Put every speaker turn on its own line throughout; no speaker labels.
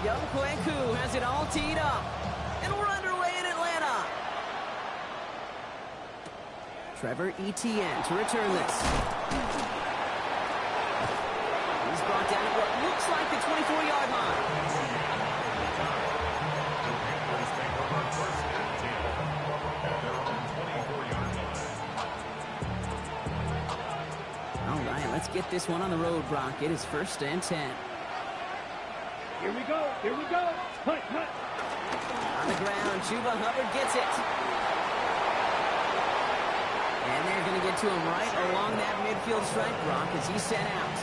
Young Kweku has it all teed up. And we're underway in Atlanta. Trevor Etienne to return this. He's brought down at what looks like the 24-yard line. All right, let's get this one on the road, Brock. It is 1st and 10.
Here we go. Here we go. Hut, hut.
On the ground, Chuba Hubbard gets it. And they're going to get to him right along that midfield stripe, Brock, as he's sent out.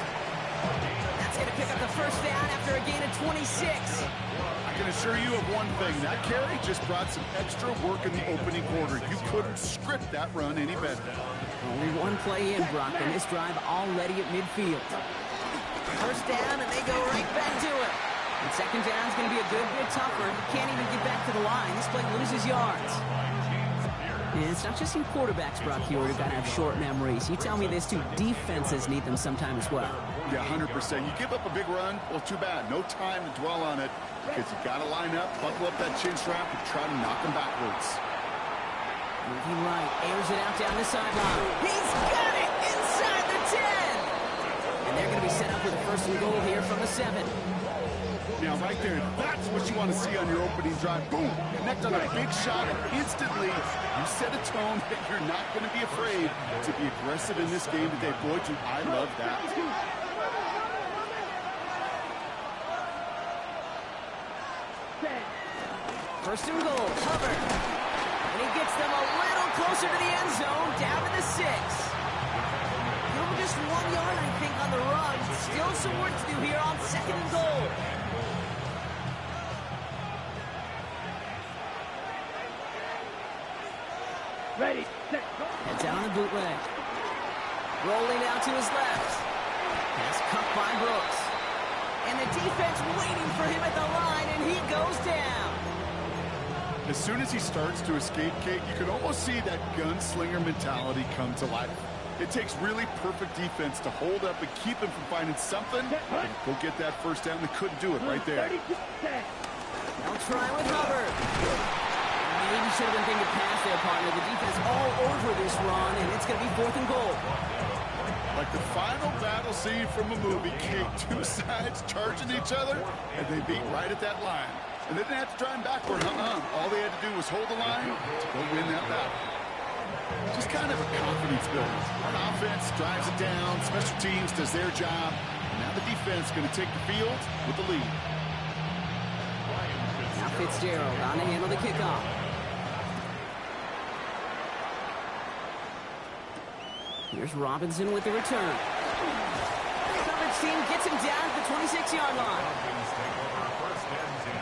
That's going to pick up the first down after a gain of 26.
I can assure you of one thing. That carry just brought some extra work in the opening quarter. You couldn't script that run any better.
Only one play in, Brock, and this drive already at midfield. First down, and they go right back to it. And second down is going to be a good bit tougher. He can't even get back to the line. This play loses yards. And it's not just you quarterbacks, Brock, here who got to have short memories. You tell me this too, defenses need them sometime as well.
Yeah, 100%. You give up a big run, well, too bad. No time to dwell on it because you got to line up, buckle up that chin strap, and try to knock them backwards.
Moving right, airs it out down the sideline. He's got it inside the 10. And they're going to be set up with a 1st and goal here from the 7.
Now, right there, that's what you want to see on your opening drive. Boom! Connect on a big shot, and instantly you set a tone that you're not going to be afraid to be aggressive in this game today. Boy, do I love that.
1st and goal, Hubbard. And he gets them a little closer to the end zone, down to the 6. Just 1 yard, I think, on the run. Still some work to do here on 2nd and goal.
Ready, set, go.
Heads out on the bootleg. Rolling out to his left. Pass cut by Brooks. And the defense waiting for him at the line, and he goes down.
As soon as he starts to escape, Kate, you can almost see that gunslinger mentality come to life. It takes really perfect defense to hold up and keep him from finding something and go get that first down. They couldn't do it right there.
They'll try with Hubbard. Maybe should have been thinking past their partner. The defense all over this run, and it's going to be 4th and goal.
Like the final battle scene from a movie, Kate, 2 sides charging each other, and they beat right at that line. And they didn't have to drive backward, All they had to do was hold the line to go win that battle. Just kind of a confidence builder. On offense, drives it down. Special teams does their job. And now the defense going to take the field with the lead.
Now Fitzgerald on to handle the kickoff. Here's Robinson with the return. Coverage team gets him down at the 26-yard line.
First and 10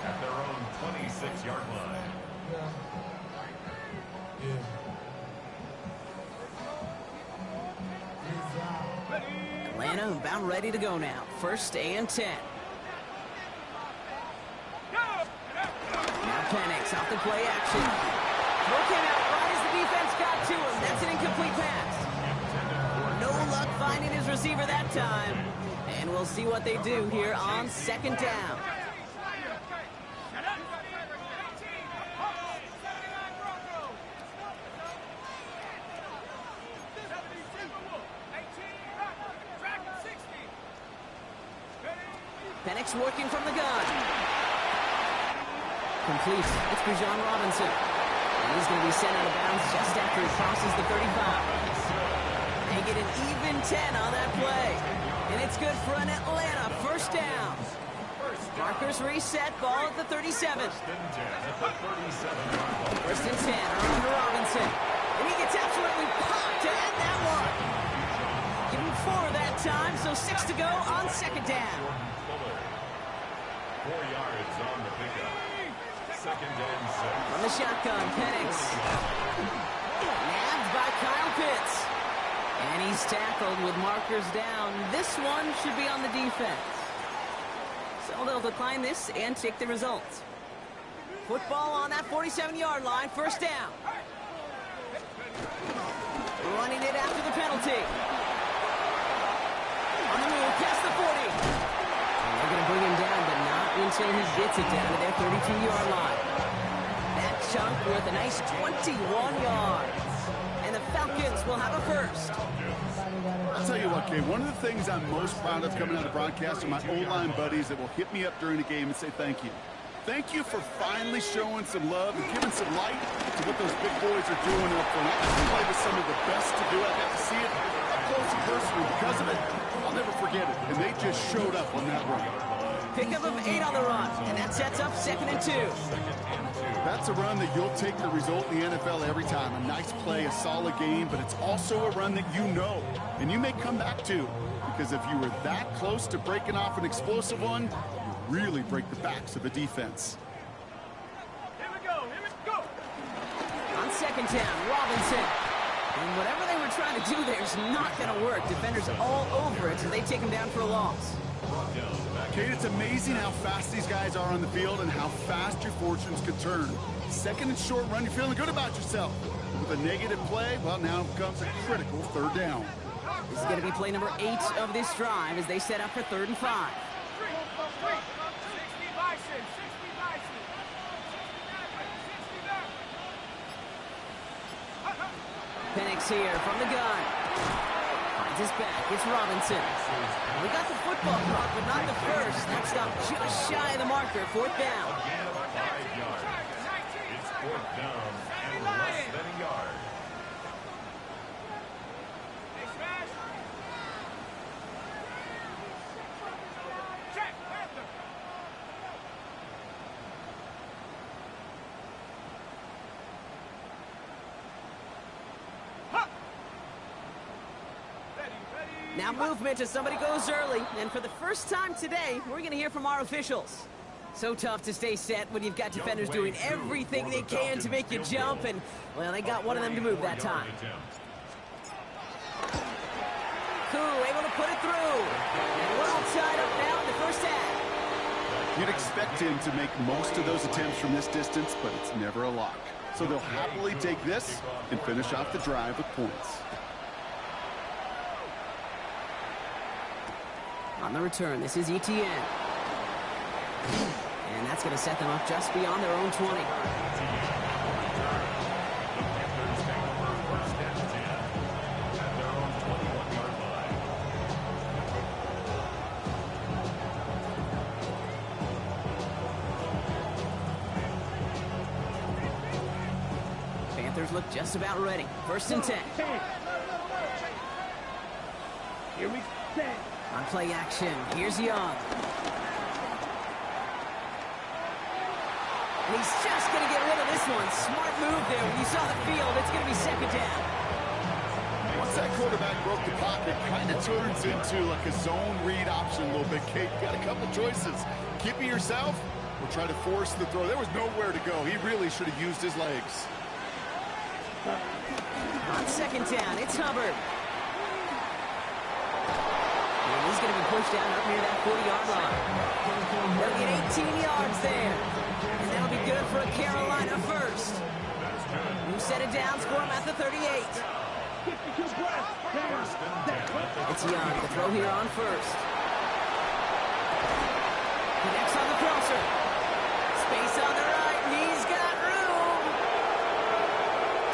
at their own 26-yard line.
Atlanta about ready to go now. 1st and 10. Now Penix off the play action. Looking out right as the defense got to him. That's an incomplete pass. No luck finding his receiver that time. And we'll see what they do here on 2nd down. Penix working from the gun. Complete. It's Bijan Robinson. And he's going to be sent out of bounds just after he crosses the 35. They get an even 10 on that play. And it's good for an Atlanta 1st down. Markers reset, ball at the 37. 1st and 10 around to Robinson. And he gets absolutely popped to end that one. Give him 4 that time, so 6 to go on 2nd down.
4 yards on the pickup. 2nd and 7.
From the shotgun, Penix. Nabbed by Kyle Pitts. And he's tackled with markers down. This one should be on the defense. So they'll decline this and take the results. Football on that 47-yard line, 1st down. Running it after the penalty. On the move, past the 40. And they're going to bring him down, but not until he gets it down to their 32-yard line. That chunk worth a nice 21 yards. And the Falcons will have a first.
I'll tell you what, Kay, one of the things I'm most proud of coming out of broadcast are my O-line buddies that will hit me up during the game and say thank you. Thank you for finally showing some love and giving some light to what those big boys are doing up front. I play with some of the best to do it. I got to see it up close and personal. Because of it, I'll never forget it. And they just showed up on that run.
Pickup of 8 on the run, and that sets up 2nd and 2.
That's a run that you'll take the result in the NFL every time. A nice play, a solid game, but it's also a run that you know, and you may come back to. Because if you were that close to breaking off an explosive one, you really break the backs of a defense.
Here we go.
On 2nd down, Robinson. And whatever they were trying to do there is not going to work. Defenders all over it, so they take him down for a loss.
Kate, it's amazing how fast these guys are on the field and how fast your fortunes can turn. 2nd and short run, you're feeling good about yourself. With a negative play, well, now comes a critical 3rd down.
This is going to be play number 8 of this drive as they set up for 3rd and 5. Penix here from the gun. Finds his back. It's Robinson. We got the football clock, but not the first. That stop just shy of the marker. 4th down.
Again, 5 yards. It's 4th down and less than a yard.
Now movement as somebody goes early. And for the first time today, we're going to hear from our officials. So tough to stay set when you've got defenders doing everything they can to make you jump. And, well, they got one of them to move that time. Koo able to put it through. And we're all tied up now in the first half.
You'd expect him to make most of those attempts from this distance, but it's never a lock. So they'll happily take this and finish off the drive with points.
On the return, this is ETN. And that's going to set them up just beyond their own 20. Panthers look just about ready. 1st and 10.
Here we go.
On play action, here's Young. And he's just going to get rid of this one. Smart move there. When you saw the field, it's going to be 2nd down.
Once that quarterback broke the pocket, kind of turns into like a zone read option a little bit. Kate, got a couple choices. Keep it yourself or try to force the throw. There was nowhere to go. He really should have used his legs.
On 2nd down, it's Hubbard. And he's going to be pushed down up near that 40-yard line. They'll get 18 yards there. And that'll be good for a Carolina first. Who set it down, score him at the 38. It's Young, the throw here on 1st. Connects on the crosser. Space on the right, and he's got room.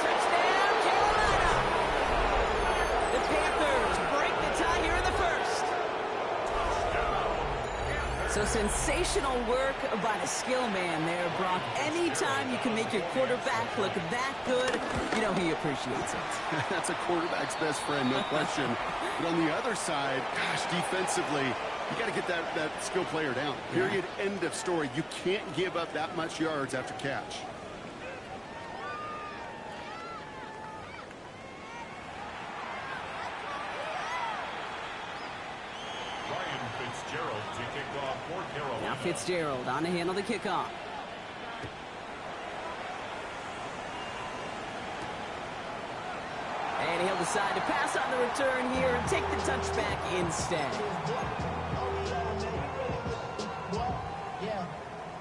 Touchdown, Carolina. The Panthers break the tie here in the 1st. So sensational work by the skill man there, Brock. Anytime you can make your quarterback look that good, you know he appreciates it.
That's a quarterback's best friend, no question. But on the other side, gosh, defensively, you got to get that skill player down. Period, end of story. You can't give up that much yards after catch.
Now Fitzgerald on to handle the kickoff. And he'll decide to pass on the return here and take the touchback instead.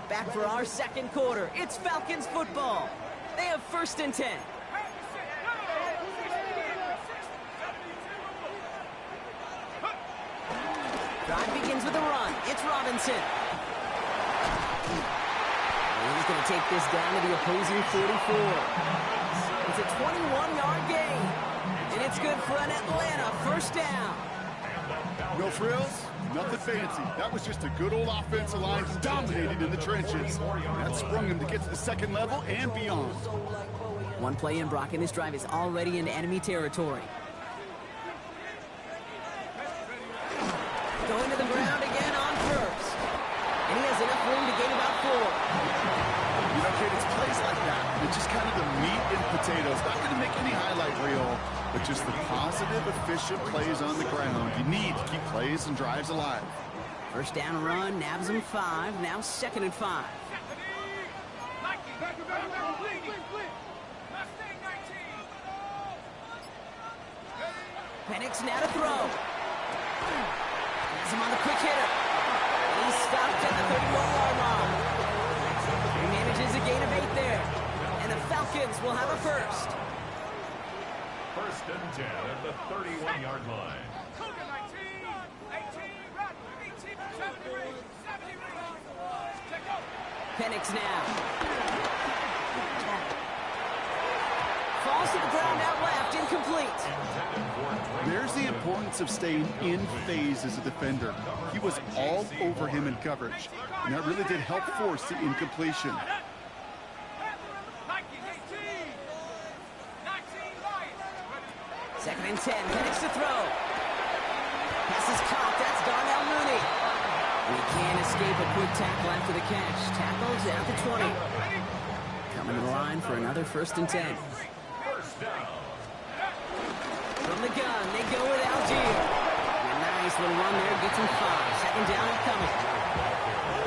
Back for our 2nd quarter. It's Falcons football. They have 1st and 10. Drive begins with a run. It's Robinson. He's going to take this down to the opposing 44. It's a 21-yard gain, and it's good for an Atlanta first down.
No frills, nothing fancy. That was just a good old offensive line dominated in the trenches. That sprung him to get to the second level and beyond.
One play in, Brock, and this drive is already into enemy territory. Going to the ground again on first. And he has enough room to gain about 4.
You know, kid, it's plays like that. It's just kind of the meat and potatoes. Not going to make any highlight reel, but just the positive, efficient plays on the ground. You need to keep plays and drives alive.
First down run, nabs him 5. Now 2nd and 5. Penix now to throw. Has him on the quick hitter. He's stopped at the 31-yard line. He manages a gain of 8 there. And the Falcons will have a first.
First and 10 at the 31-yard line.
Penix now. Falls to the ground out left, incomplete.
There's the importance of staying in phase as a defender. He was all over him in coverage, and that really did help force the incompletion.
Second and 10, Penix to throw. Pass is caught, that's Darnell Mooney. We can't escape a quick tackle after the catch. Tackled at the 20. Coming to the line for another first and 10. From the gun, they go with Algier. A nice little run there, gets him 5. Second down and coming.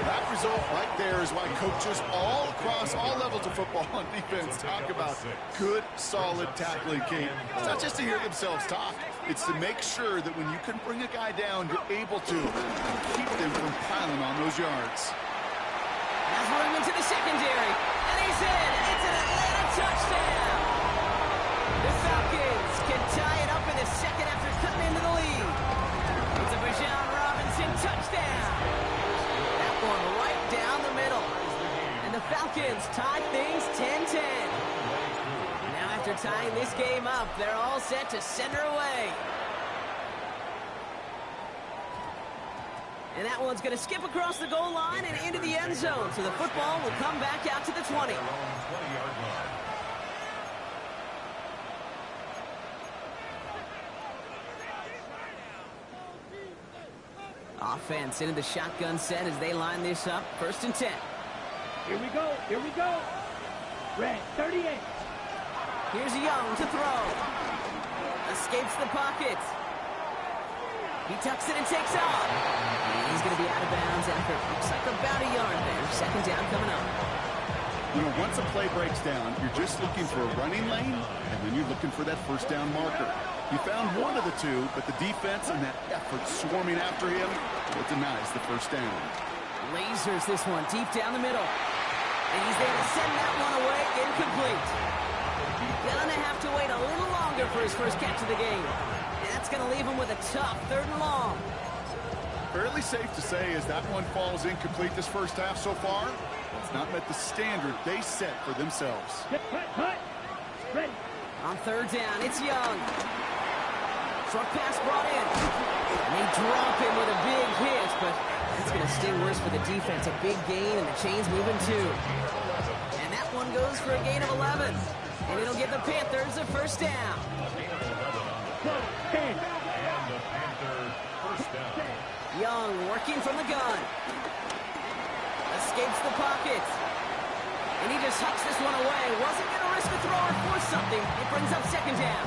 That result right there is why coaches all across all levels of football and defense talk about good, solid tackling, Kate. It's not just to hear themselves talk. It's to make sure that when you can bring a guy down, you're able to keep them from piling on those yards.
That's room into the secondary. And he's in. It's an Atlanta touchdown. The Falcons can tie it up in the second after cutting into the lead. It's a Bijan Robinson touchdown. That one right down the middle. And the Falcons tie things 10-10. Now after tying this game up, they're all set to send her away. And that one's going to skip across the goal line and into the end zone. So the football will come back out to the 20. Offense into the shotgun set as they line this up. First and 10.
Here we go. Here we go. Red 38.
Here's Young to throw. Escapes the pocket. He tucks it and takes off. And he's going to be out of bounds after it looks like about a yard there. Second down coming up.
You know, once a play breaks down, you're just looking for a running lane, and then you're looking for that first down marker. You found one of the two, but the defense and that effort swarming after him, it denies the first down.
Lasers this one deep down the middle. And he's there to send that one away, incomplete. Gonna have to wait a little longer for his first catch of the game. And that's gonna leave him with a tough 3rd and long.
Fairly safe to say as that one falls incomplete this first half so far, it's not met the standard they set for themselves.
Cut. Ready.
On 3rd down, it's Young. Short pass brought in. And they drop him with a big hit, but that's going to sting worse for the defense. A big gain, and the chain's moving too. And that one goes for a gain of 11. And it'll give the Panthers a first down. Young working from the gun. Escapes the pocket. And he just hucks this one away. Wasn't going to risk a throw or force something. It brings up second down.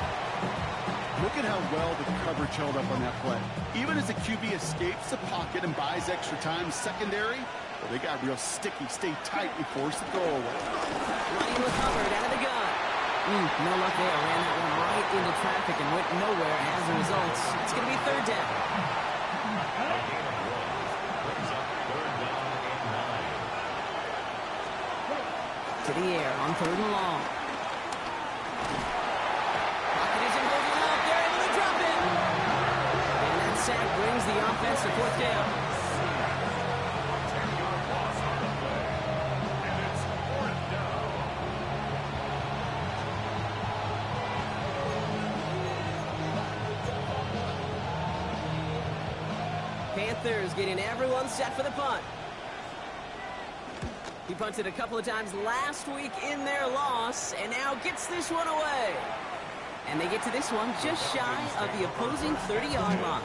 Look at how well the coverage held up on that play. Even as the QB escapes the pocket and buys extra time secondary, well, they got real sticky, stay tight and force the throw away.
Running with Hubbard out of the gun. No luck there. Ran that one right into traffic and went nowhere as a result. It's going to be 3rd down. To the air on 3rd and long. Pocket isn't holding up. They're able to drop it. And that sack brings the offense to 4th down. Panthers getting everyone set for the punt. He punted a couple of times last week in their loss, and now gets this one away. And they get to this one just shy of the opposing 30-yard line.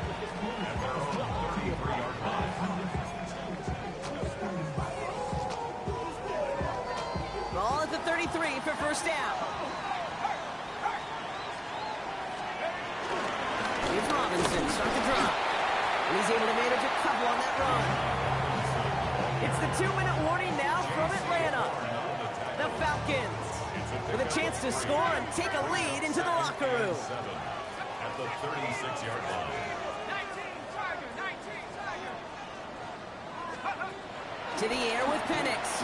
Ball at the 33 for first down. Here's Robinson, start the drive. And he's able to manage a couple on that run. It's the 2-minute warning now from Atlanta. The Falcons with a chance to score and take a lead into the locker room.
At the 36-yard line.
To the air with Penix.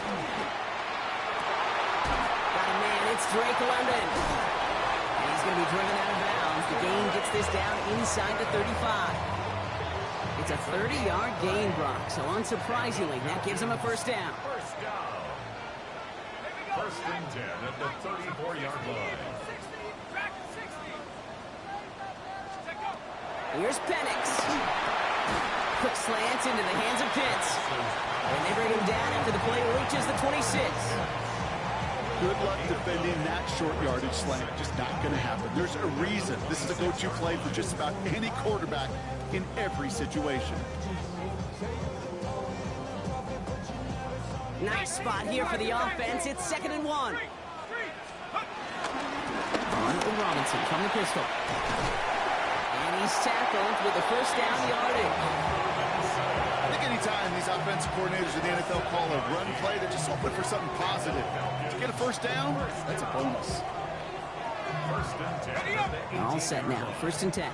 Got a man, it's Drake London. And he's going to be driven out of bounds. The gain gets this down inside the 35. It's a 30-yard gain, Brock, so unsurprisingly, that gives him a first down.
First down. First and 10 at the 34-yard line.
Here's Penix. Quick slant into the hands of Pitts. And they bring him down after the play reaches the 26.
Good luck defending that short yardage slant. Just not going to happen. There's a reason this is a go-to play for just about any quarterback in every situation.
Nice spot here for the offense. It's 2nd and 1. On to Robinson from the pistol. And he's tackled with the first down yardage.
I think anytime these offensive coordinators in the NFL call a run play, they're just hoping for something positive. To get a first down, that's a bonus.
First and 10.
All set now. 1st and 10.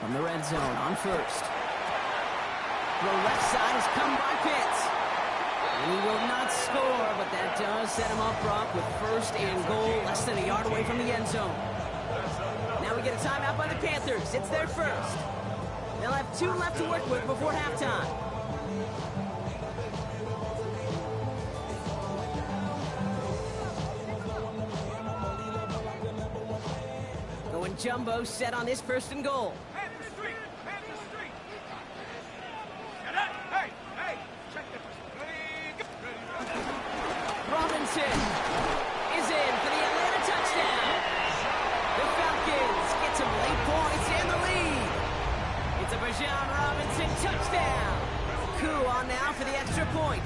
From the red zone on first. The left side has come by Pitts. And he will not score, but that does set him up, Brock, with 1st and goal, less than a yard away from the end zone. Now we get a timeout by the Panthers. It's their first. They'll have 2 left to work with before halftime. Going jumbo set on this 1st and goal. Robinson is in for the Atlanta touchdown. The Falcons get some late points and the lead. It's a Bijan Robinson touchdown. Coup on now for the extra point.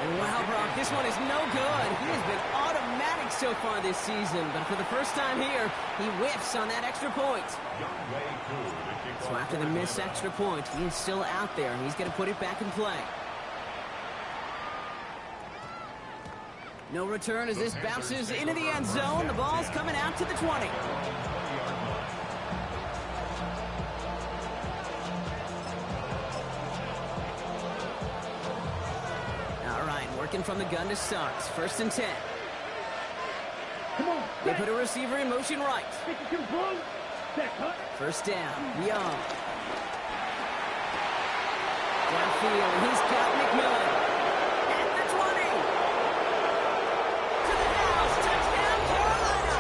And wow, Brock, this one is no good. He has been automatic so far this season, but for the first time here, he whiffs on that extra point. So after the missed extra point, he is still out there, and he's going to put it back in play. No return as this bounces into the end zone. The ball's coming out to the 20. All right, working from the gun to start. 1st and 10.
Come on.
They put a receiver in motion right. First down, Young. Downfield, and he's got McMillan. At the 20. To the house, touchdown Carolina.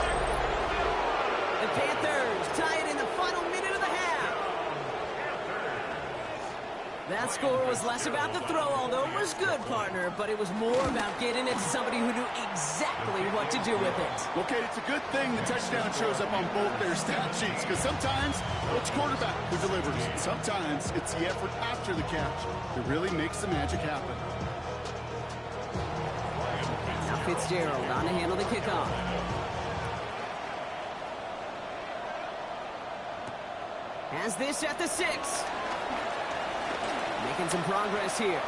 The Panthers tie it in the final minute of the half. That score was less about the throw, although it was good, partner, but it was more about getting it to somebody who knew exactly what to do with it.
Okay, it's a good thing the touchdown shows up on both their stat sheets, because sometimes it's quarterback who delivers. Sometimes it's the effort after the catch that really makes the magic happen.
Now Fitzgerald on to handle the kickoff. Has this at the 6. Making some progress here.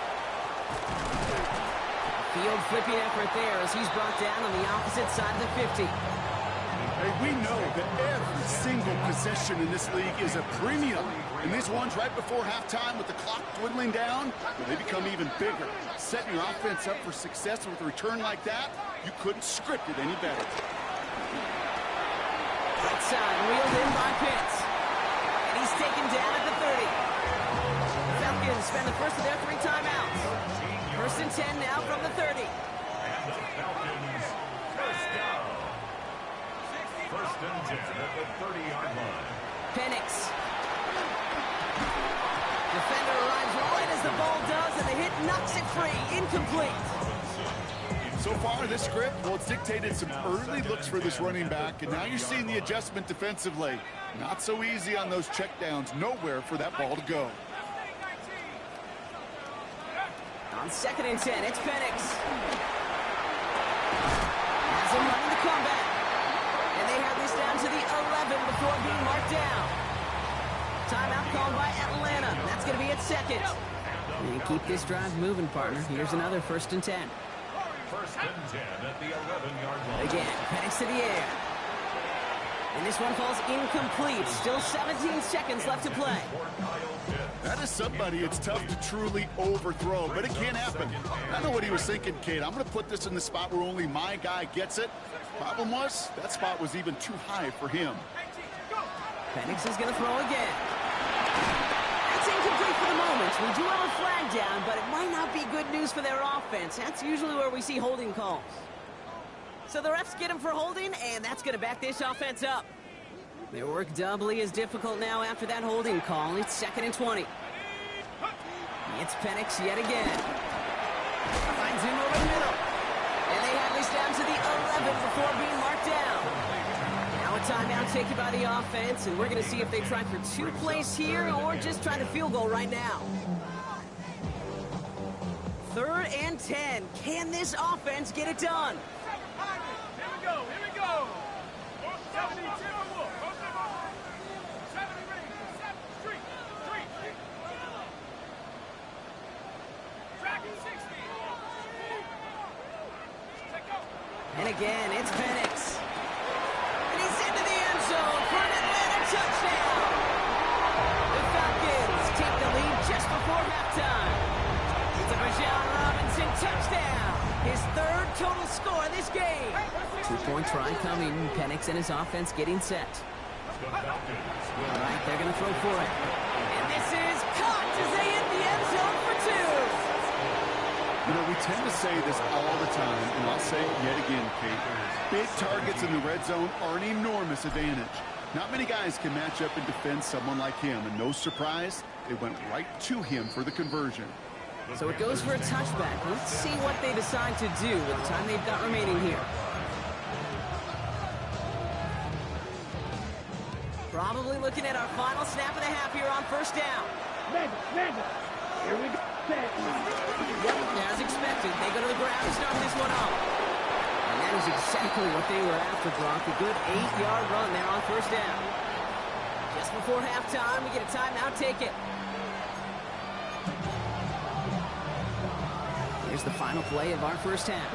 Field flipping effort there as he's brought down on the opposite side of the 50.
Hey, we know that every single possession in this league is a premium. And these ones right before halftime with the clock dwindling down, well, they become even bigger. Setting your offense up for success with a return like that, you couldn't script it any better.
Right side, wheeled in by Pitts. And he's taken down at the 30. The Falcons spend the first of their 3 timeouts. 1st and 10 now from the 30.
the Falcons first down. First and 10 at the 30-yard line.
Penix. Defender arrives right as the ball does, and the hit knocks it free. Incomplete.
So far, this script, well, it's dictated some early looks for this running back, and now you're seeing the adjustment defensively. Not so easy on those checkdowns. Nowhere for that ball to go.
On 2nd and 10, it's Penix. Has him running the comeback. And they have this down to the 11 before being marked down. Timeout called by Atlanta. That's going to be at 2nd. And keep this drive moving, partner. Here's another 1st and 10.
First and 10 at the 11-yard line.
Again, Penix to the air. And this one falls incomplete. Still 17 seconds left to play.
That is somebody it's tough to truly overthrow, but it can happen. I know what he was thinking, Kate. I'm going to put this in the spot where only my guy gets it. Problem was, that spot was even too high for him.
Penix is going to throw again. That's incomplete for the moment. We do have a flag down, but it might not be good news for their offense. That's usually where we see holding calls. So the refs get him for holding, and that's going to back this offense up. Their work doubly as difficult now after that holding call. It's 2nd and 20. It's Penix yet again. Finds him over the middle. And they have this down to the 11 before being marked down. Now a timeout taken by the offense, and we're going to see if they try for 2 plays here or just try the field goal right now. 3rd and 10. Can this offense get it done?
Here we go. 72.
And again, it's Penix. And he's into the end zone for an Atlanta touchdown. The Falcons take the lead just before halftime. It's a Bijan Robinson touchdown. His 3rd total score in this game. 2-point try coming. Penix and his offense getting set. All right, they're going to throw for it. And this is caught as they hit the end zone for 2.
You know, we tend to say this all the time, and I'll say it yet again, Kate. Big targets in the red zone are an enormous advantage. Not many guys can match up and defend someone like him, and no surprise, they went right to him for the conversion.
So it goes for a touchback. Let's see what they decide to do with the time they've got remaining here. Probably looking at our final snap of the half here on 1st down.
Mega. Here we go.
As expected, they go to the ground to start this one off. And that is exactly what they were after, Brock. A good 8-yard run there on 1st down. Just before halftime, we get a timeout. Take it. Here's the final play of our 1st half.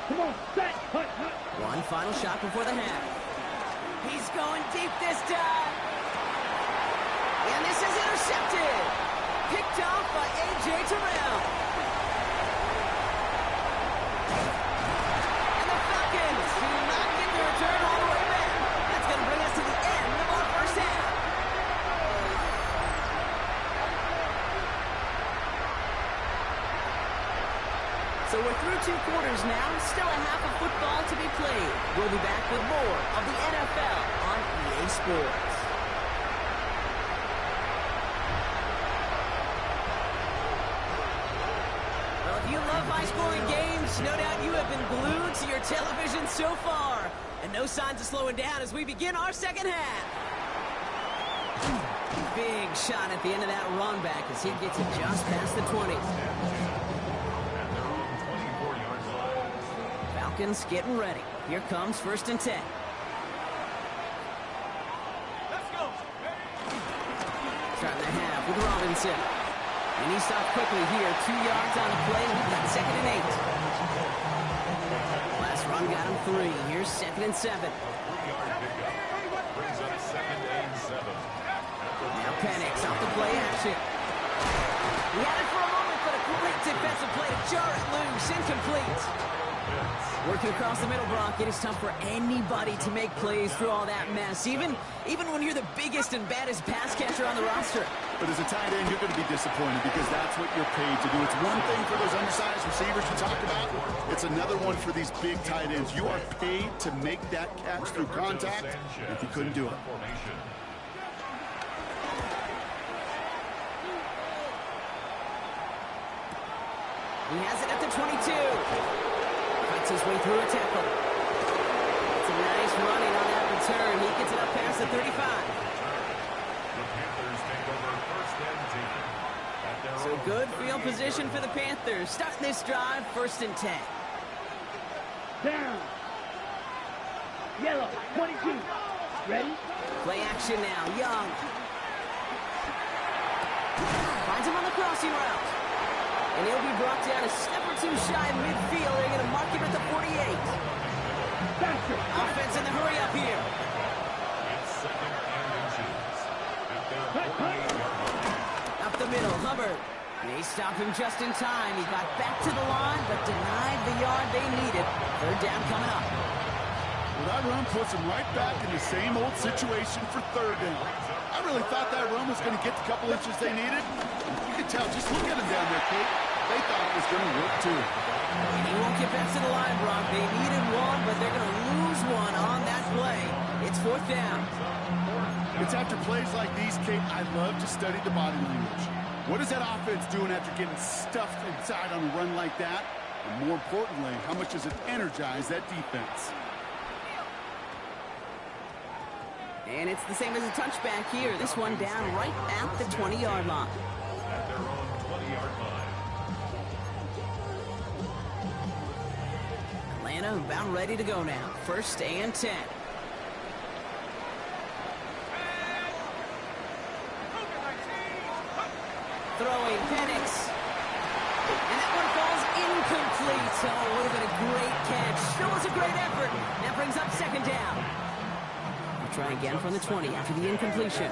Come on, set, hut.
One final shot before the half. He's going deep this time. And this is intercepted. Picked off by A.J. Terrell. And the Falcons do not get the return all the way back. That's going to bring us to the end of our 1st half. So we're through 2 quarters now. Still a half of football to be played. We'll be back with more of the NFL on EA Sports. Well, if you love high-scoring games, no doubt you have been glued to your television so far. And no signs of slowing down as we begin our 2nd half. Big shot at the end of that run back as he gets it just past the 20. Falcons getting ready. Here comes 1st and 10.
Let's go.
Starting the half with Robinson. And he stopped quickly here. 2 yards on the play. We've got 2nd and 8. Last run got him 3. Here's 2nd and 7. Now Penix off the play action. He had it for a moment, but a great defensive play to jar it loose. Incomplete. Working across the middle, Brock. It is tough for anybody to make plays through all that mess, even when you're the biggest and baddest pass catcher on the roster.
But as a tight end, you're going to be disappointed because that's what you're paid to do. It's one thing for those undersized receivers you talk about. It's another one for these big tight ends. You are paid to make that catch through contact, and he couldn't do it.
He has it at the 22. Fights his way through a tackle. It's a nice running on that return. He gets it up past the 35.
The Panthers take over first and 10.
So good field position for the Panthers. Starting this drive, 1st and 10.
Down. Yellow, 22. Ready?
Play action now. Young. Finds him on the crossing route. And he'll be brought down a step or two shy of midfield. They're going to mark him at the 48.
Faster.
Offense in the hurry up here.
It's 2nd and inches. At their 48-yard line.
Up the middle, Hubbard. They stop him just in time. He got back to the line, but denied the yard they needed. 3rd down coming up.
Well, that run puts them right back in the same old situation for 3rd down. I really thought that run was going to get the couple inches they needed. You can tell, just look at them down there, Kate. They thought it was going to work, too.
And he won't get back to the line, Brock. They needed one, but they're going to lose one on that play. It's 4th down.
It's after plays like these, Kate, I love to study the body language. What is that offense doing after getting stuffed inside on a run like that? And more importantly, how much does it energize that defense?
And it's the same as a touchback here. This one down right at the 20-yard line.
At their own 20-yard line.
Atlanta about ready to go now. 1st and 10. Throwing Penix. And that one falls incomplete. Oh, it would have been a great catch. Still was a great effort. That brings up 2nd down. We'll try again from the 20 after the incompletion.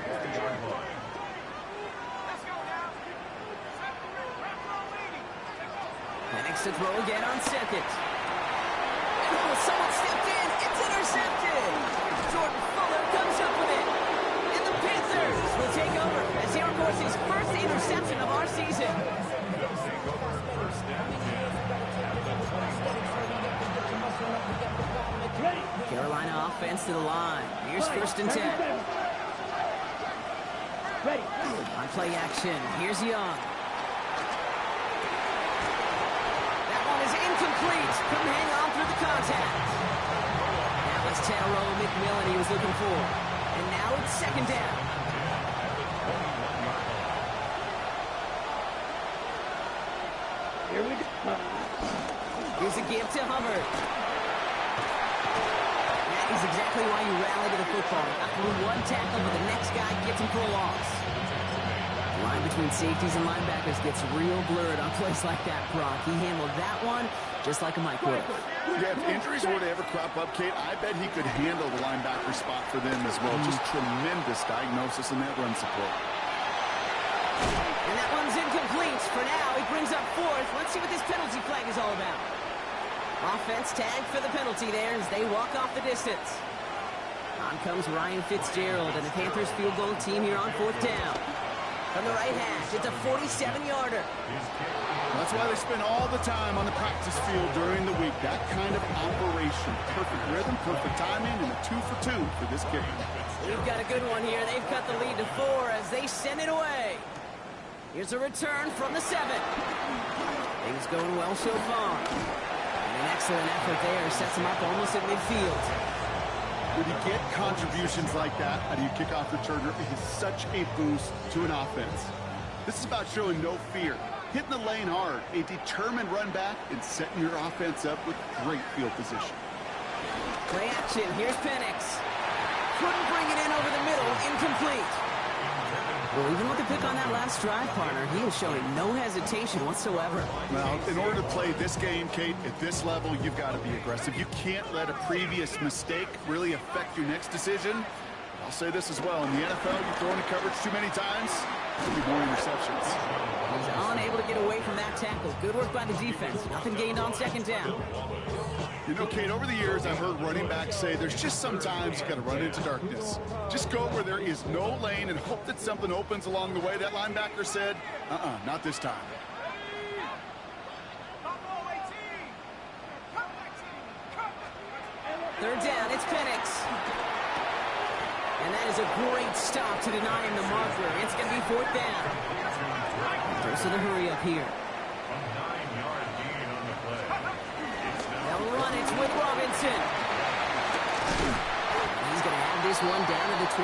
Penix to throw again on 2nd. Oh, someone stepped in. It's intercepted. Jordan Fuller comes up with it. And the Panthers will take over as they record his first interception of our season. Carolina offense to the line. Here's 1st and 10.
Ready.
On play action, here's Young. That one is incomplete. Couldn't hang on through the contact. That was Taro McMillan he was looking for. And now it's 2nd down.
Here we go.
Here's a give to Hubbard. That is exactly why you rally to the football. Got through one tackle, but the next guy gets him for a loss. The line between safeties and linebackers gets real blurred on plays like that, Brock. He handled that one just like a microwave.
Yeah, if injuries were to ever crop up, Kate, I bet he could handle the linebacker spot for them as well. Just tremendous diagnosis in that run support.
And that one's incomplete. For now, it brings up 4th. Let's see what this penalty flag is all about. Offense tagged for the penalty there as they walk off the distance. On comes Ryan Fitzgerald and the Panthers field goal team here on 4th down. From the right hash, it's a 47-yarder.
That's why they spend all the time on the practice field during the week. That kind of operation. Perfect rhythm, perfect timing, and a 2-for-2 for this game.
We've got a good one here. They've cut the lead to 4 as they send it away. Here's a return from the 7. Things going well so far. And an excellent effort there sets them up almost at midfield.
When you get contributions like that out of your kickoff returner, it is such a boost to an offense. This is about showing no fear, hitting the lane hard, a determined run back, and setting your offense up with great field position.
Play action. Here's Penix. Couldn't bring it in over the middle. Incomplete. Well, even with the pick on that last drive, partner, he is showing no hesitation whatsoever.
Well, in order to play this game, Kate, at this level, you've got to be aggressive. You can't let a previous mistake really affect your next decision. I'll say this as well. In the NFL, you throw into coverage too many times, there'll be more interceptions.
He's unable to get away from that tackle. Good work by the defense. Nothing gained on 2nd down.
You know, Kate, over the years, I've heard running backs say there's just sometimes you got to run into darkness. Just go where there is no lane and hope that something opens along the way. That linebacker said, not this time.
Third down, it's Penix. And that is a great stop to deny him the marker. It's going to be fourth down. There's the hurry up here.
A 9-yard gain on the play.
They'll run it with Robinson. He's going to have this one down to the 28.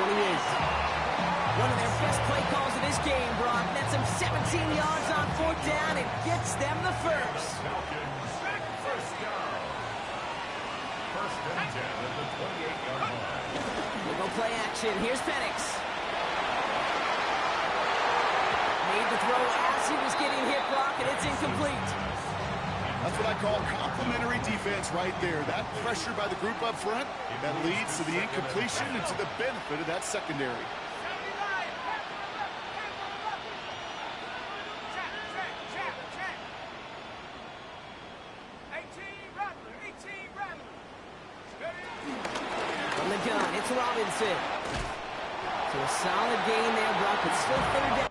One of their best play calls of this game, Brock. That's some 17 yards on fourth down. It gets them the first.
Falcons, first down. First and 10 at the 28-yard line.
We'll go play action. Here's Penix. Made the throw as he was getting hit, Brock, and it's incomplete.
That's what I call complementary defense right there. That pressure by the group up front, that leads to the incompletion and to the benefit of that secondary.
From the gun, it's Robinson. So a solid gain there, Brock, but still third down.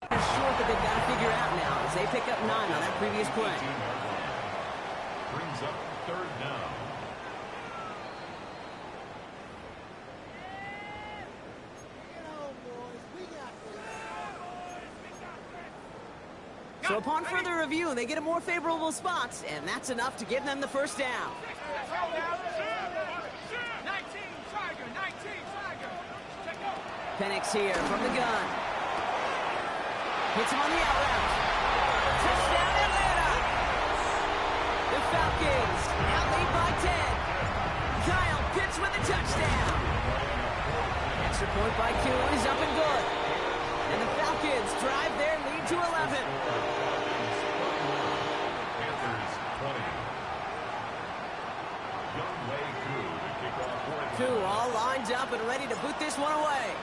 Short that they've got to figure out now as they pick up 9 on that previous play.
Brings up third down.
So upon further review, they get a more favorable spot, and that's enough to give them the first down. Penix here from the gun. Hits him on the out route. Touchdown, Atlanta! The Falcons now lead by 10. Kyle Pitts with a touchdown. Extra point by Kuhn is up and good. And the Falcons drive their lead to 11.
Panthers 20. Young Wei Koo to kick off fourth.
Koo all lined up and ready to boot this one away.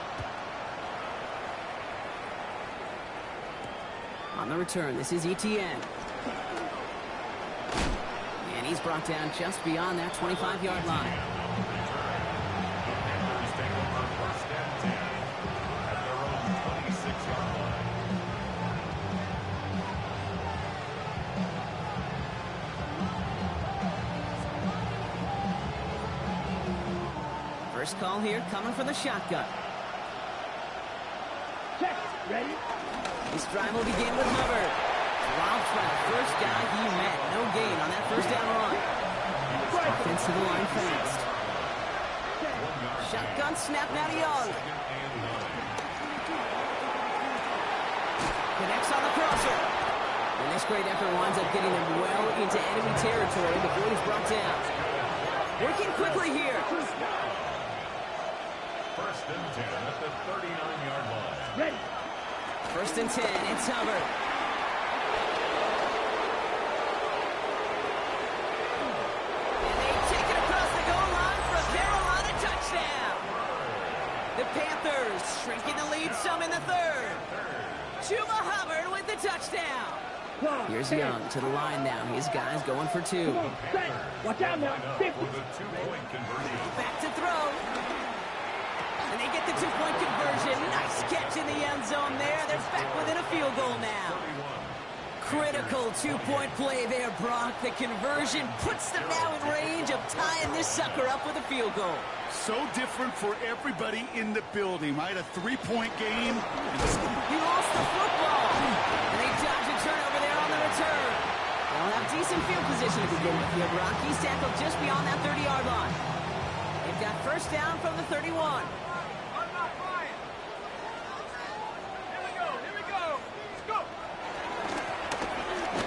On the return, this is Etienne. And he's brought down just beyond that 25-yard line.
Panthers take over first and 10 at their own 26-yard line.
First call here coming from the shotgun.
Check. Ready?
This drive will begin with Hubbard. Dropped by the first guy he met. No gain on that first down run. Offense to the line fast. Shotgun snap now to Young. Connects on the crosser. And this great effort winds up getting them well into enemy territory before he's brought down. Working quickly here.
First and 10 at the 39-yard line.
Ready?
First and 10, it's Hubbard. And they take it across the goal line for a Carolina touchdown. The Panthers shrinking the lead some in the third. Chuba Hubbard with the touchdown. Here's Young to the line now. His guys going for 2.
Come on, set. Watch out now. 50.
For the two-point conversion.
Back to throw. And they get the 2-point conversion. Nice catch in the end zone there. They're back within a field goal now. Critical 2-point play there, Brock. The conversion puts them now in range of tying this sucker up with a field goal.
So different for everybody in the building, right? A 3-point game.
He lost the football. And they dodge a turnover there on the return. They'll have decent field position to begin with here, Brock. He's tackled just beyond that 30-yard line. They've got first down from the 31.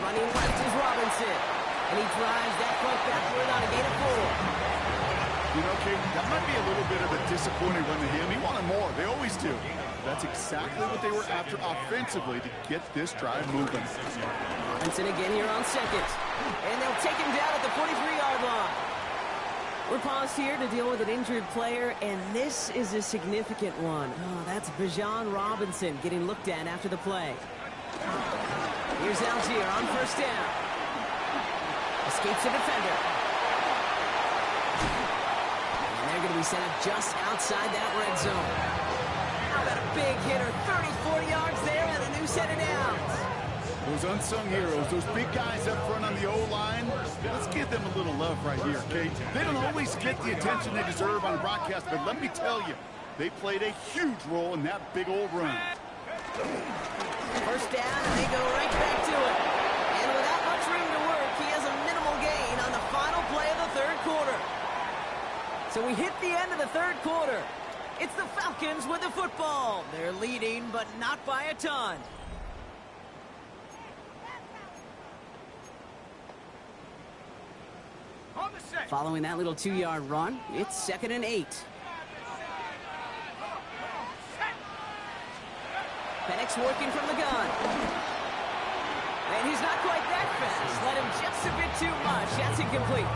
Running left is Robinson. And he drives that punt backward on a gain of 4.
You know, Kate, that might be a little bit of a disappointing run to him. He wanted more. They always do. That's exactly what they were after offensively to get this drive moving.
Robinson again here on second. And they'll take him down at the 43-yard line. We're paused here to deal with an injured player, and this is a significant one. Oh, that's Bijan Robinson getting looked at after the play. Here's Algier on first down. Escapes the defender. And they're going to be sent up just outside that red zone. How about a big hitter? 30, 40 yards there and a new set of downs.
Those unsung heroes, those big guys up front on the O-line, let's give them a little love right here, Kate. They don't always get the attention they deserve on broadcast, but let me tell you, they played a huge role in that big old run.
First down, and they go right back to it. And without much room to work, he has a minimal gain on the final play of the third quarter. So we hit the end of the third quarter. It's the Falcons with the football. They're leading, but not by a ton. Following that little 2-yard run, it's 2nd and 8. Penix working from the gun. And he's not quite that fast. Let him just a bit too much. That's incomplete.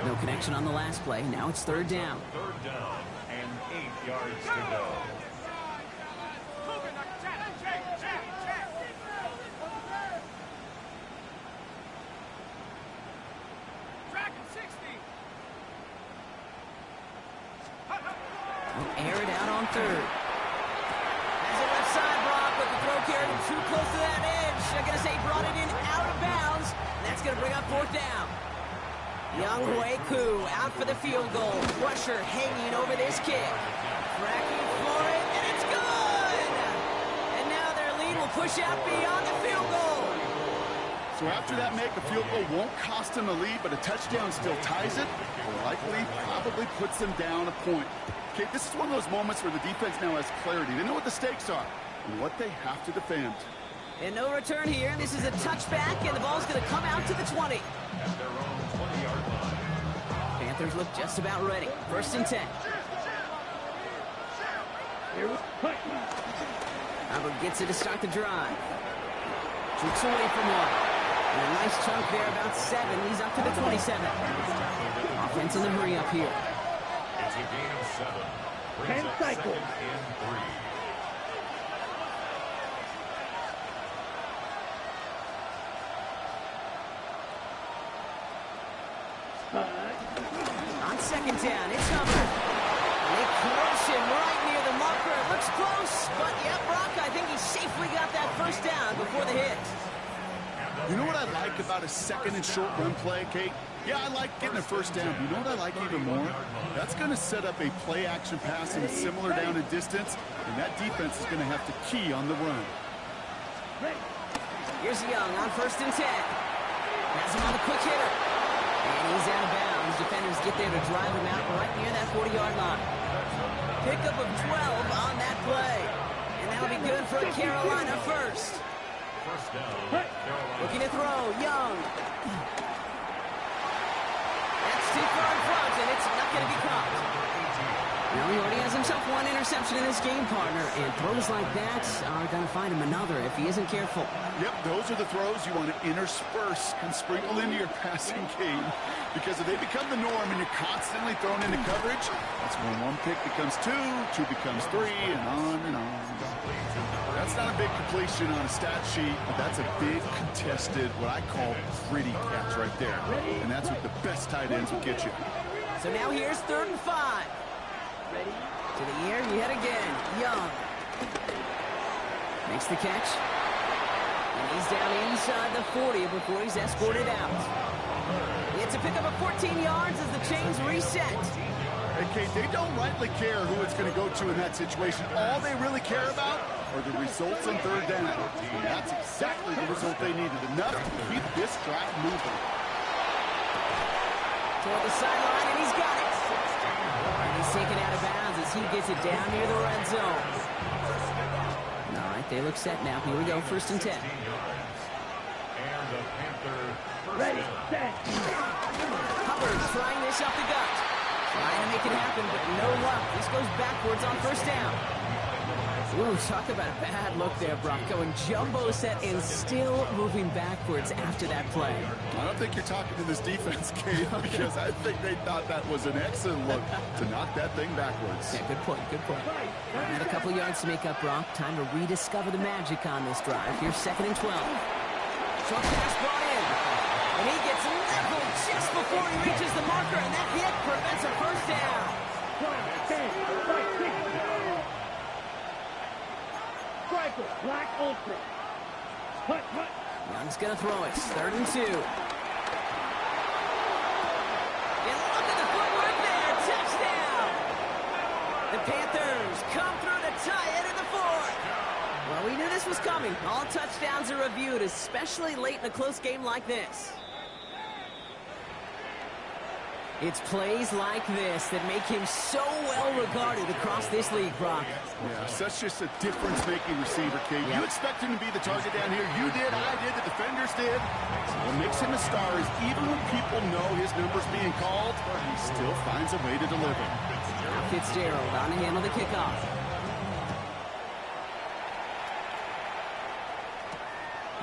No connection on the last play. Now it's 3rd down.
3rd down and 8 yards to go.
Air it out on 3rd. Has it left side, Brock, but the throw carried him too close to that edge. I'm going to say brought it in out of bounds. And that's going to bring up 4th down. Young Hui Koo out for the field goal. Crusher hanging over this kick. Tracking for it, and it's good! And now their lead will push out beyond the field goal.
So after that make, a field goal won't cost them the lead, but a touchdown still ties it, or likely probably puts them down a point. Okay, this is one of those moments where the defense now has clarity. They know what the stakes are and what they have to defend.
And no return here. This is a touchback, and the ball's going to come out to the 20.
At their own 20-yard line.
Panthers look just about ready. 1st and 10. Hubbard gets it to start the drive. Jukes away from one. And a nice chunk there, about 7. He's up to the 27. Offense in the hurry up here.
It's a gain of 7. Brings up 2nd and 3.
On 2nd down, it's Hubbard. And they crush him right near the marker. It looks close, but yeah, Brock, I think he safely got that 1st down before the hit.
You know what I like about a 2nd and short run play, Kate? Yeah, I like getting a 1st down. You know what I like even more? That's going to set up a play-action pass in a similar down and distance, and that defense is going to have to key on the run.
Here's Young on 1st and 10. Has him on the quick hitter. And he's out of bounds. Defenders get there to drive him out right near that 40-yard line. Pickup of 12 on that play. And that'll be good for Carolina 1st.
1st down, Carolina.
Looking to throw, Young. That's too far in front, and it's not going to be caught. Now he already has himself 1 interception in this game, partner, and throws like that are going to find him another if he isn't careful.
Yep, those are the throws you want to intersperse and sprinkle into your passing game, because if they become the norm and you're constantly thrown into coverage, that's when 1 pick becomes 2, 2 becomes 3, and on and on. That's not a big completion on a stat sheet, but that's a big contested, what I call pretty catch right there. And that's what the best tight ends will get you.
So now here's 3rd and 5. Ready? To the air, yet again. Young. Makes the catch. And he's down inside the 40 before he's escorted out. It's a pickup of 14 yards as the chains reset.
Hey, Kate, they don't rightly care who it's going to go to in that situation. All they really care about are the results on 3rd down. And that's exactly the result they needed. Enough to keep this drive moving.
Toward the sideline, and he's got it. And he's taken out of bounds as he gets it down near the red zone. All right, they look set now. Here we go, 1st and 10.
And the Panther
Ready, set.
Hubbard trying this up the gut. Trying to make it happen, but no luck. This goes backwards on 1st down. Ooh, talk about a bad look there, Brock. Going jumbo set and still moving backwards after that play.
I don't think you're talking to this defense, Kate, because I think they thought that was an excellent look to knock that thing backwards.
Yeah, good point, good point. And a couple yards to make up, Brock. Time to rediscover the magic on this drive. Here's 2nd and 12. Short pass brought in. And he gets leveled just before he reaches the marker, and that hit prevents a first down.
Black ultra. Hut.
Young's going to throw it. 3rd and 2. And look at the footwork there. Touchdown. The Panthers come through to tie it in the 4th. Well, we knew this was coming. All touchdowns are reviewed, especially late in a close game like this. It's plays like this that make him so well regarded across this league, Brock.
Yeah, such just a difference-making receiver, Kate. You expect him to be the target down here. You did, I did, the defenders did. What makes him a star is even when people know his number's being called, he still finds a way to deliver.
Now Fitzgerald on to handle the kickoff.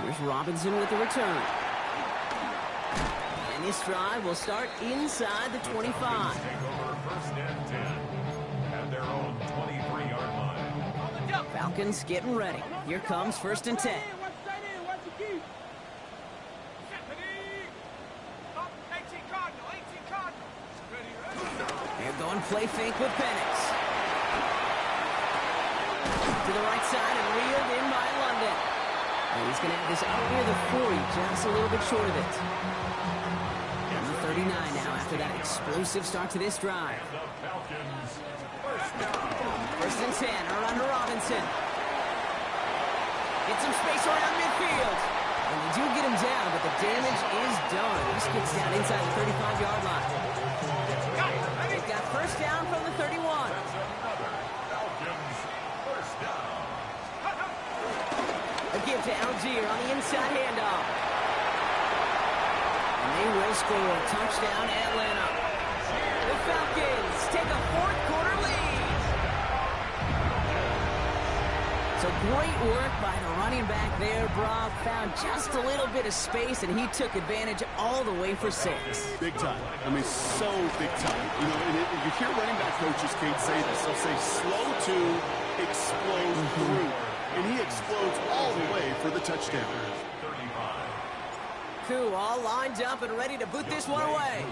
Here's Robinson with the return. And this drive will start inside the 25.
Take over 1st and 10 at their own 23-yard line.
Falcons getting ready. Here comes 1st and 10. They're going play fake with Penix. To the right side and reeled in by London. And he's going to have this out near the 40, just a little bit short of it. 39 now after that explosive start to this drive.
The Falcons,
1st and 10, around to Robinson. Get some space around midfield. And they do get him down, but the damage is done. This gets down inside the 35-yard line. They've got 1st down from the 31.
Falcons, 1st down.
A give to Algier on the inside handoff. They will score. Touchdown, Atlanta. The Falcons take a 4th quarter lead. So great work by the running back there, Brock. Found just a little bit of space, and he took advantage all the way for 6.
Big time. I mean, so big time. You know, and you hear running back coaches, Kate, say this. They'll say slow to explode through. And he explodes all the way for the touchdown.
Koo all lined up and ready to boot this one away.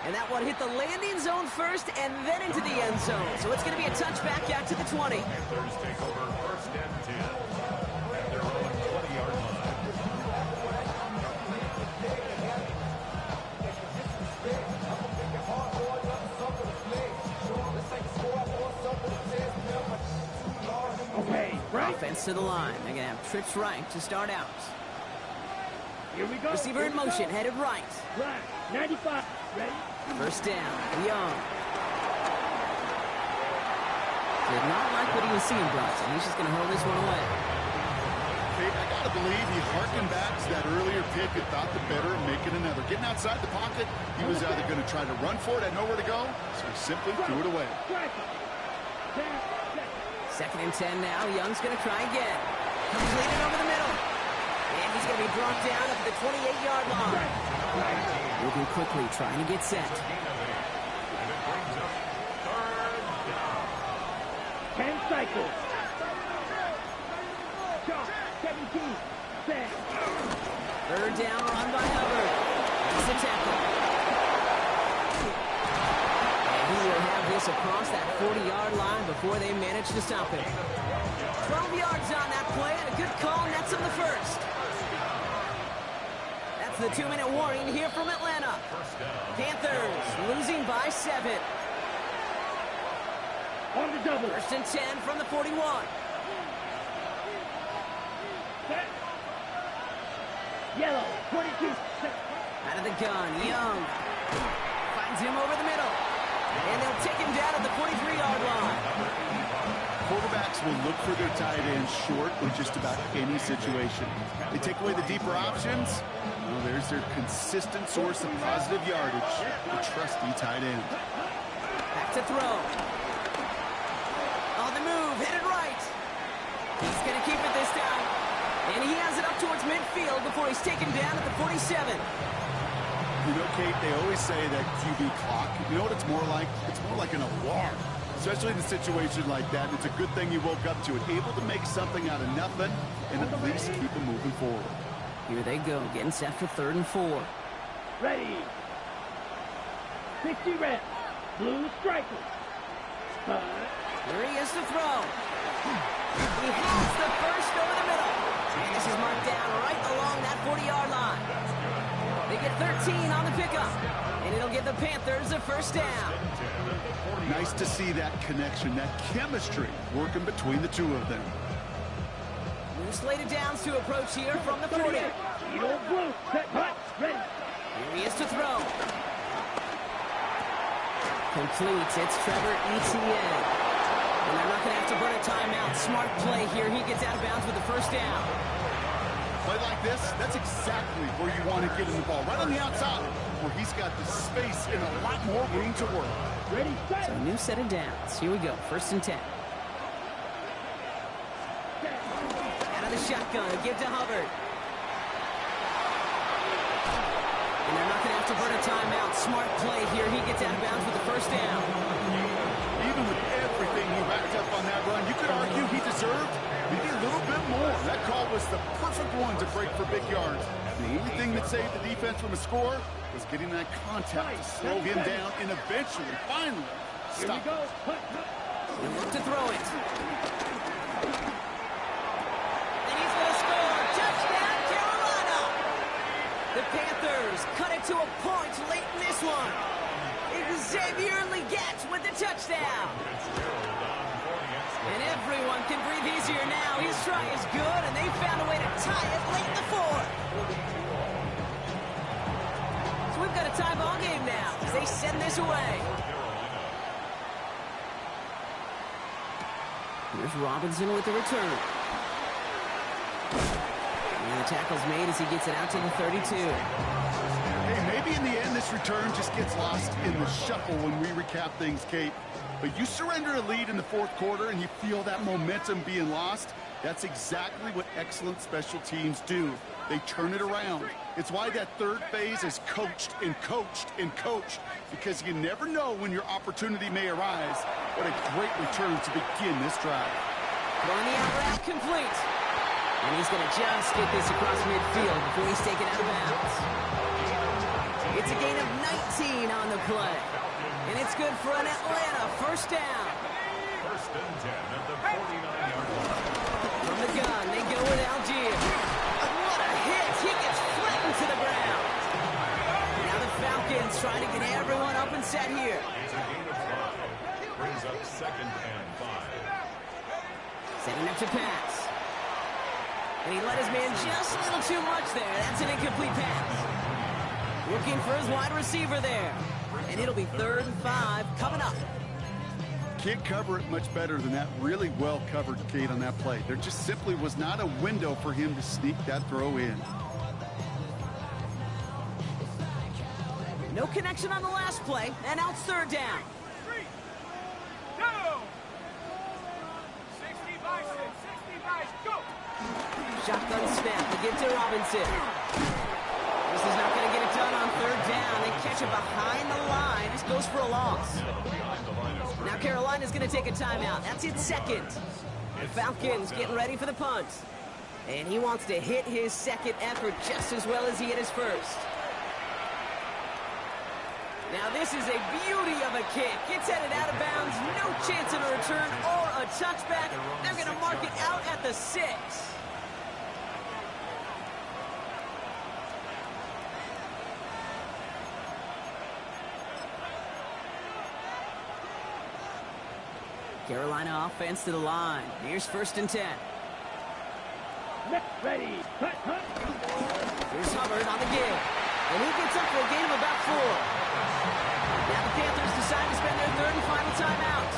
And that one hit the landing zone first and then into the end zone. So it's going to be a touchback out to the 20.
Panthers take over 1st and 10 at their own 20-yard line.
Okay, right.
Offense to the line. They're going to have trips right to start out.
Here we go.
Receiver in motion, headed right.
Right. 95. Ready?
1st down. Young. Did not like what he was seeing, Bronson. He's just going to hurl this one away.
Kate, I got to believe he harkened back to that earlier pick and thought the better of making another. Getting outside the pocket, he was either going to try to run for it, had nowhere to go, so he simply threw it away.
2nd and 10 now. Young's going to try again. Completed over the middle. And he's going to be brought down at the 28-yard line. Moving quickly, trying to get set.
10 cycles. 17. Set.
3rd down, run by Hubbard. That's the tackle. And he will have this across that 40-yard line before they manage to stop him. 12 yards on that play, and a good call nets him the 1st. That's the 2-minute warning here from Atlanta. Panthers losing by 7.
On the double.
1st and 10 from the 41.
Set. Yellow. 22. Set.
Out of the gun, Young finds him over the middle. And they'll take him down at the 43-yard line.
Quarterbacks will look for their tight ends short in just about any situation. They take away the deeper options. Well, there's their consistent source of positive yardage, the trusty tight end.
Back to throw. On the move, headed right. He's going to keep it this time. And he has it up towards midfield before he's taken down at the 47.
You know, Kate, they always say that QB clock, you know what it's more like? It's more like an alarm. especially in a situation like that. It's a good thing you woke up to it, able to make something out of nothing and at least keep them moving forward.
Here they go, getting set for 3rd and 4.
Ready. 60 reps. Blue strikers.
Here he is to throw. He has the first over the middle. And this is marked down right along that 40-yard line. They get 13 on the pickup. And it'll give the Panthers a first down.
Nice to see that connection, that chemistry working between the two of them.
New slated downs to approach here from the 40.
Eagle blue. Set hut. Ready.
Here he is to throw. Completes. It's Trevor Etienne. And they're not going to have to burn a timeout. Smart play here. He gets out of bounds with the first down.
Play like this, that's exactly where you want to get in the ball. Right on the outside, where he's got the space and a lot more room to work.
Ready, set.
So new set of downs. Here we go. 1st and 10. Out of the shotgun. Give to Hubbard. And they're not going to have to burn a timeout. Smart play here. He gets out of bounds with the first down.
Even with everything he racked up on that run, you could argue he deserved maybe a little bit more. That call was the perfect one to break for big yards. The only thing that saved the defense from a score was getting that contact to slow him down and eventually, finally, stop.
Here we go. Hut.
He'll look to throw it. And he's going to score. Touchdown, Carolina. The Panthers cut it to a point late in this one. Xavier Leggett with the touchdown. And everyone can breathe easier now. His try is good, and they found a way to tie it late in the 4th. So we've got a tie ball game now as they send this away. Here's Robinson with the return. And the tackle's made as he gets it out to the 32.
Hey, maybe in the end this return just gets lost in the shuffle when we recap things, Kate. But you surrender a lead in the 4th quarter and you feel that momentum being lost. That's exactly what excellent special teams do. They turn it around. It's why that 3rd phase is coached and coached and coached, because you never know when your opportunity may arise. What a great return to begin this drive.
Throwing the out route complete. And he's going to just get this across midfield before he's taken out of bounds. It's a gain of 19 on the play. And it's good for an Atlanta first down.
1st and 10 at the 49-yard line.
From the gun, they go with Algier. What a hit! He gets flattened to the ground. Now the Falcons trying to get everyone up and set here.
It's a gain of 5. Brings up 2nd and 5.
Setting up to pass. And he let his man just a little too much there. That's an incomplete pass. Looking for his wide receiver there. And it'll be 3rd and 5 coming up.
Can't cover it much better than that. Really well covered, Kate, on that play. There just simply was not a window for him to sneak that throw in.
No connection on the last play, and now it's 3rd down.
3, 2, 65, 65, go!
Shotgun snap to give to Robinson. This is not going to get it done on 3rd down. They catch it behind the line. This goes for a loss. Now Carolina's going to take a timeout. That's its 2nd. The Falcons getting ready for the punt. And he wants to hit his 2nd effort just as well as he hit his 1st. Now this is a beauty of a kick. Gets headed out of bounds. No chance of a return or a touchback. They're going to mark it out at the 6. Carolina offense to the line. Here's 1st and 10.
Next, ready, hut, hut.
Here's Hubbard on the give. And he gets up for a gain of about 4. Now the Panthers decide to spend their 3rd and final timeout.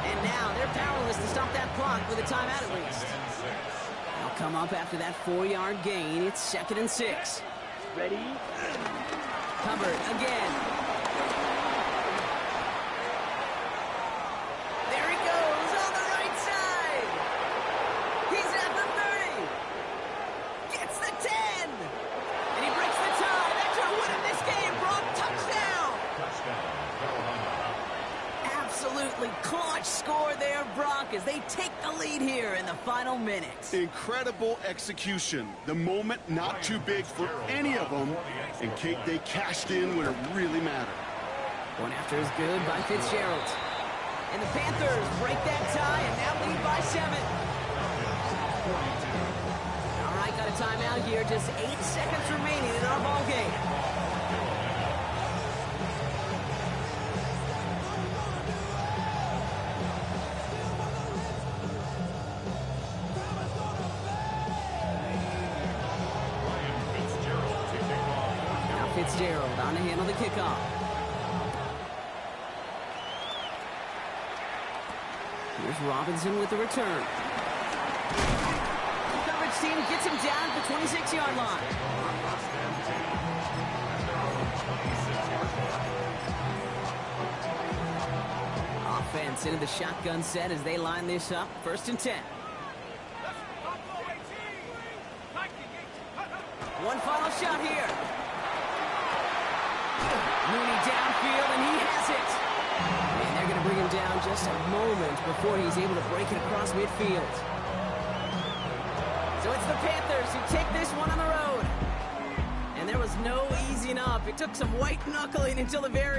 And now they're powerless to stop that clock with a timeout at least. They'll come up after that 4-yard gain. It's 2nd and 6.
Ready.
Hubbard again. There he goes on the right side. He's at the 30. Gets the 10. And he breaks the tie. That should win him this game, Brock. Touchdown.
Touchdown, Carolina.
Absolutely truck as they take the lead here in the final minutes.
Incredible execution. The moment not too big for any of them. And Kate, they cashed in when it really mattered.
One after is good by Fitzgerald. And the Panthers break that tie and now lead by 7. All right, got a timeout here. Just 8 seconds remaining in our ball game. Now Fitzgerald on to handle the kickoff. Here's Robinson with the return. The coverage team gets him down at the 26-yard line. Offense into the shotgun set as they line this up. 1st and 10. One final shot here. Mooney downfield, and he has it. And they're going to bring him down just a moment before he's able to break it across midfield. So it's the Panthers who take this one on the road. And there was no easing up. It took some white knuckling until the very